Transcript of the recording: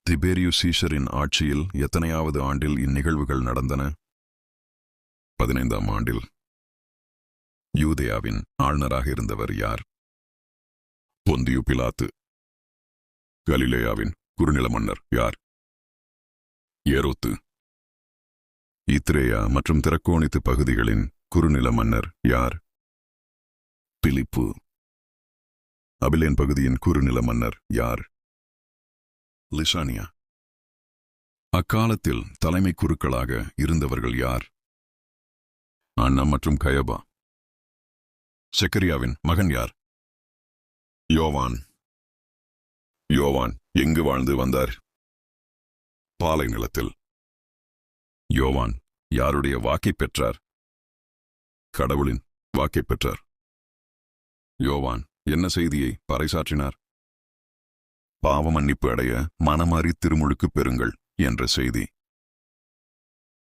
திபேரியு சீசரின் ஆட்சியில் எத்தனையாவது ஆண்டில் இந்நிகழ்வுகள் நடந்தன? 15ஆம் ஆண்டில். யூதேயாவின் ஆளுநராக இருந்தவர் யார்? பொந்தியு பிலாத்து. கலிலேயாவின் குறுநில மன்னர் யார்? ஏரோத்து. இத்ரேயா மற்றும் திரக்கோணித்து பகுதிகளின் குறுநில மன்னர் யார்? பிலிப்பு. அபிலேன் பகுதியின் குறுநில மன்னர் யார்? லிசானியா. அக்காலத்தில் தலைமை குருக்களாக இருந்தவர்கள் யார்? அன்னா மற்றும் கயபா. செக்கரியாவின் மகன் யார்? யோவான். யோவான் எங்கு வாழ்ந்து வந்தார்? பாலை நிலத்தில். யோவான் யாருடைய வாக்கைப் பெற்றார்? கடவுளின் வாக்கைப் பெற்றார். யோவான் என்ன செய்தியை பறைசாற்றினார்? பாவ மன்னிப்பு அடைய மனமாறி திருமுழுக்கு பெறுங்கள் என்ற செய்தி.